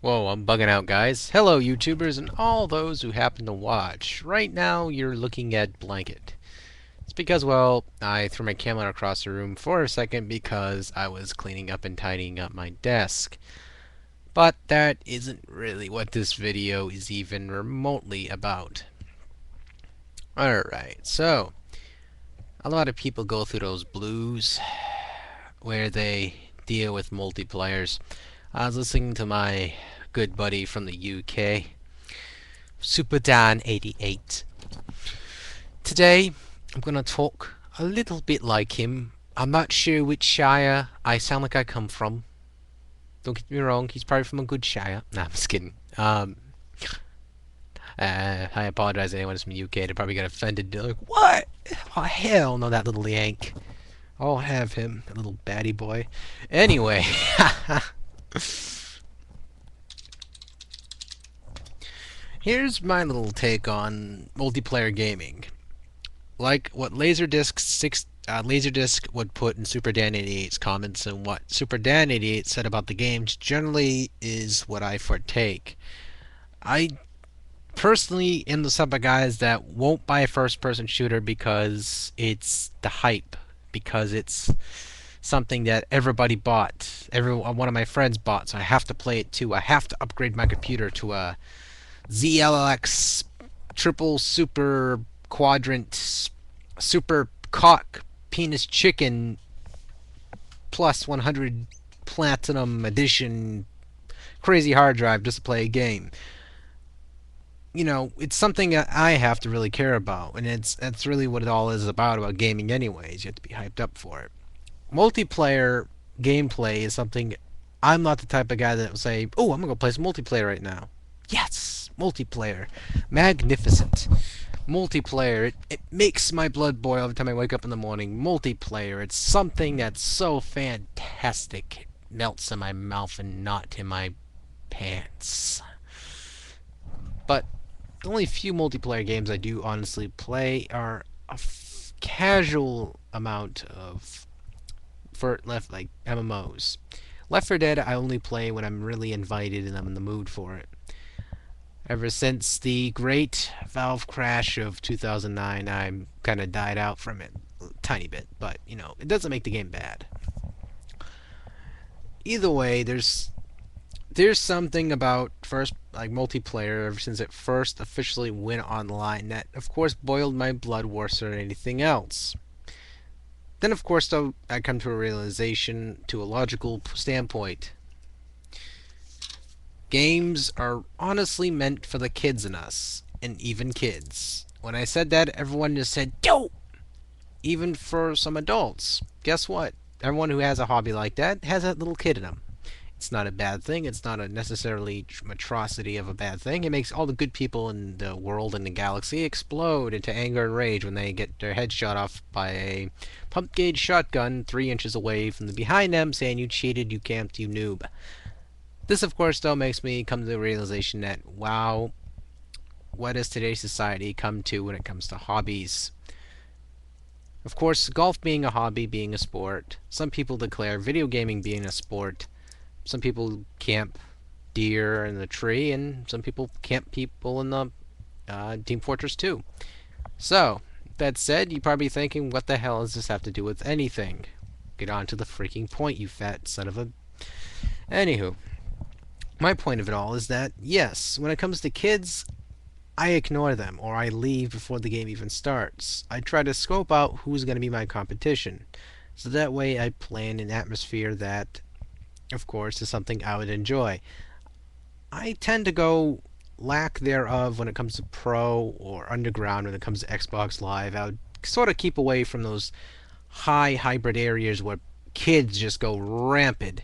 Whoa, I'm bugging out, guys. Hello, YouTubers, and all those who happen to watch. Right now, you're looking at Blanket. It's because, well, I threw my camera across the room for a second because I was cleaning up and tidying up my desk. But that isn't really what this video is even remotely about. Alright, so, a lot of people go through those blues where they deal with multiplayers. I was listening to my good buddy from the UK, Super Dan 88. Today, I'm going to talk a little bit like him. I'm not sure which shire I sound like I come from. Don't get me wrong, he's probably from a good shire. Nah, I'm just kidding. I apologize to anyone who's from the UK. They probably get offended. They're like, what? Oh, hell no, that little Yank. I'll have him, that little baddie boy. Anyway, here's my little take on multiplayer gaming. Like what Laserdisc would put in Super Dan 88's comments, and what Super Dan 88 said about the games generally is what I partake. I personally am the type of guys that won't buy a first-person shooter because it's the hype, because it's something that everybody bought. One of my friends bought, so I have to play it too. I have to upgrade my computer to a ZLX triple super quadrant super cock penis chicken plus 100 platinum edition crazy hard drive just to play a game. You know, it's something that I have to really care about, and that's really what it all is about gaming anyways. You have to be hyped up for it. Multiplayer gameplay is something I'm not the type of guy that will say, "Oh, I'm gonna go play some multiplayer right now." Yes, multiplayer, magnificent. Multiplayer, it makes my blood boil every time I wake up in the morning. Multiplayer, it's something that's so fantastic. It melts in my mouth and not in my pants. But the only few multiplayer games I do honestly play are a casual amount of for left like MMOs. Left 4 Dead I only play when I'm really invited and I'm in the mood for it. Ever since the great Valve crash of 2009, I'm kind of died out from it a tiny bit, but you know, it doesn't make the game bad. Either way, there's something about first like multiplayer ever since it first officially went online that of course boiled my blood worse than anything else. Then of course though I come to a realization, to a logical standpoint. Games are honestly meant for the kids in us, and even kids. When I said that, everyone just said, "Yo!" Even for some adults. Guess what? Everyone who has a hobby like that has that little kid in them. It's not a bad thing. It's not a necessarily atrocity of a bad thing. It makes all the good people in the world and the galaxy explode into anger and rage when they get their head shot off by a pump gauge shotgun 3 inches away from the behind them, saying, "You cheated, you camped, you noob." This, of course, though, makes me come to the realization that, wow, what has today's society come to when it comes to hobbies? Of course, golf being a hobby, being a sport. Some people declare video gaming being a sport. Some people camp deer in the tree, and some people camp people in the Team Fortress 2. So, that said, you're probably thinking, what the hell does this have to do with anything? Get on to the freaking point, you fat son of a... Anywho, my point of it all is that, yes, when it comes to kids, I ignore them, or I leave before the game even starts. I try to scope out who's going to be my competition, so that way I plan an atmosphere that, of course, is something I would enjoy. I tend to go lack thereof when it comes to Pro or Underground when it comes to Xbox Live. I would sort of keep away from those high hybrid areas where kids just go rampant.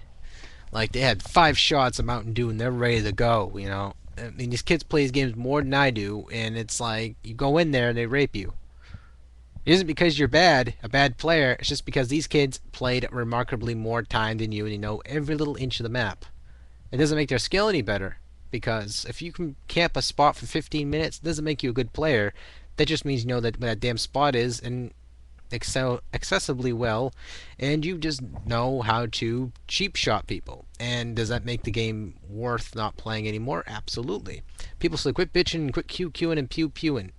Like they had 5 shots of Mountain Dew and they're ready to go, you know. I mean, these kids play these games more than I do, and it's like you go in there and they rape you. It isn't because you're a bad player. It's just because these kids played remarkably more time than you, and you know every little inch of the map. It doesn't make their skill any better, because if you can camp a spot for 15 minutes, it doesn't make you a good player. That just means you know that where that damn spot is, and excessively well, and you just know how to cheap shot people. And does that make the game worth not playing anymore? Absolutely. People say quit bitching, quit QQing and pew pewing,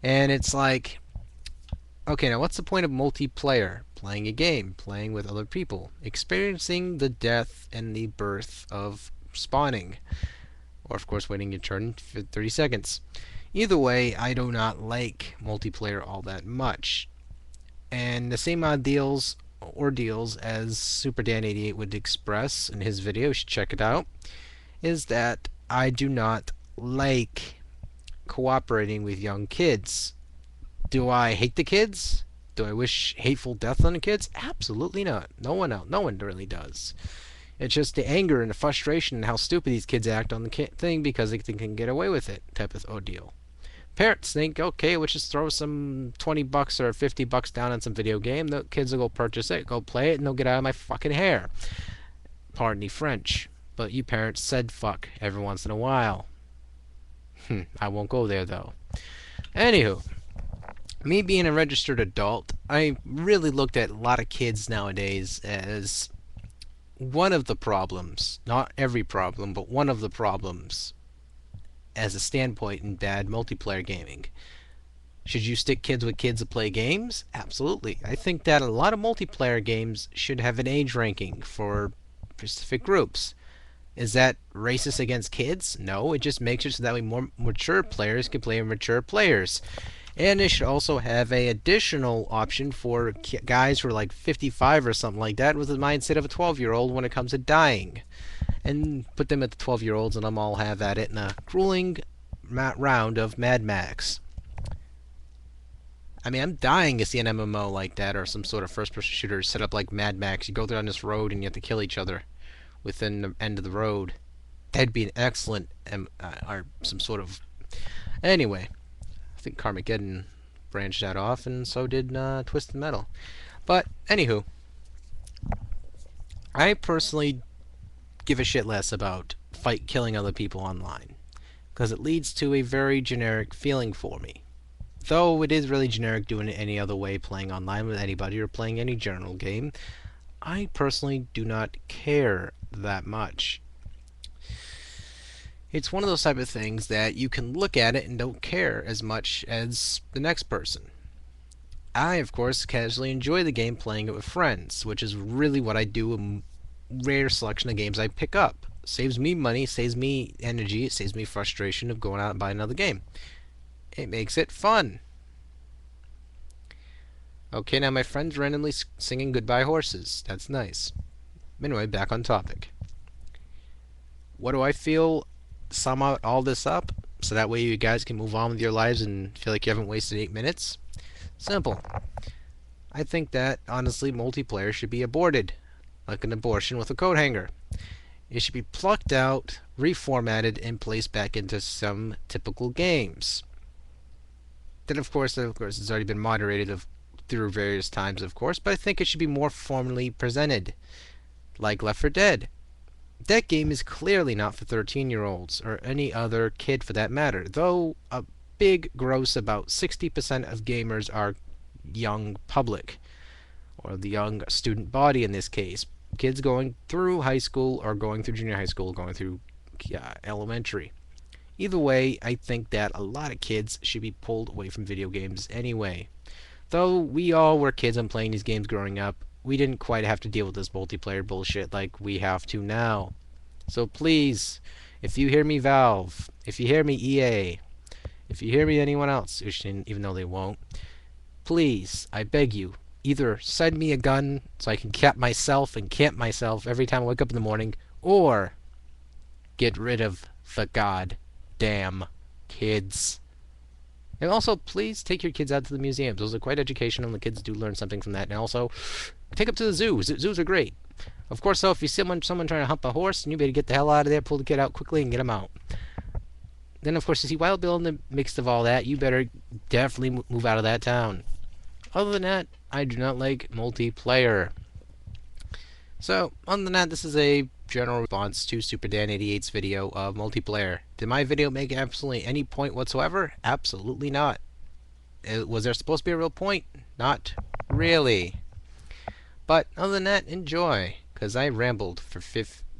and it's like, okay, now what's the point of multiplayer? Playing a game, playing with other people, experiencing the death and the birth of spawning, or of course waiting your turn for 30 seconds. Either way, I do not like multiplayer all that much. And the same ordeals as SuperDan88 would express in his video, you should check it out, is that I do not like cooperating with young kids. Do I hate the kids? Do I wish hateful death on the kids? Absolutely not. No one really does. It's just the anger and the frustration and how stupid these kids act on the thing because they can get away with it type of ordeal. Parents think, okay, we'll just throw some $20 or $50 down on some video game. The kids will go purchase it, go play it, and they'll get out of my fucking hair. Pardon the French. But you parents said fuck every once in a while. I won't go there, though. Anywho, me being a registered adult, I really looked at a lot of kids nowadays as one of the problems, not every problem, but one of the problems as a standpoint in bad multiplayer gaming. Should you stick kids with kids to play games? Absolutely. I think that a lot of multiplayer games should have an age ranking for specific groups. Is that racist against kids? No, it just makes it so that way more mature players can play with mature players. And it should also have a additional option for guys who are like 55 or something like that with the mindset of a 12-year-old when it comes to dying. And put them at the 12-year-olds and them all have at it in a grueling round of Mad Max. I mean, I'm dying to see an MMO like that or some sort of first-person shooter set up like Mad Max. You go down this road and you have to kill each other within the end of the road. That'd be an excellent or some sort of... Anyway, I think Carmageddon branched that off, and so did Twisted Metal. But, anywho, I personally give a shit less about killing other people online, because it leads to a very generic feeling for me. Though it is really generic doing it any other way, playing online with anybody or playing any general game, I personally do not care that much. It's one of those type of things that you can look at it and don't care as much as the next person. I, of course, casually enjoy the game playing it with friends, which is really what I do a rare selection of games I pick up. Saves me money, saves me energy, it saves me frustration of going out and buying another game. It makes it fun. Okay, now my friend's randomly singing Goodbye Horses. That's nice. Anyway, back on topic. What do I feel? Sum out all this up so that way you guys can move on with your lives and feel like you haven't wasted 8 minutes? Simple. I think that, honestly, multiplayer should be aborted, like an abortion with a coat hanger. It should be plucked out, reformatted, and placed back into some typical games. Then, of course, it's already been moderated through various times, of course, but I think it should be more formally presented, like Left 4 Dead. That game is clearly not for 13-year-olds, or any other kid for that matter, though a big gross about 60% of gamers are young public, or the young student body in this case. Kids going through high school, or going through junior high school, going through elementary. Either way, I think that a lot of kids should be pulled away from video games anyway. Though we all were kids and playing these games growing up, we didn't quite have to deal with this multiplayer bullshit like we have to now. So please, if you hear me Valve, if you hear me EA, if you hear me anyone else, even though they won't, please, I beg you, either send me a gun so I can cap myself and camp myself every time I wake up in the morning, or get rid of the goddamn kids. And also, please take your kids out to the museums. Those are quite educational, and the kids do learn something from that. And also, take them to the zoo. Zoos are great. Of course, though, if you see someone trying to hump a horse, then you better get the hell out of there, pull the kid out quickly, and get him out. Then, of course, you see Wild Bill in the mix of all that, you better definitely move out of that town. Other than that, I do not like multiplayer. So, other than that, this is a general response to SuperDan88's video of multiplayer. Did my video make absolutely any point whatsoever? Absolutely not. Was there supposed to be a real point? Not Really. But other than that, enjoy, 'cause I rambled for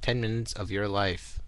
10 minutes of your life.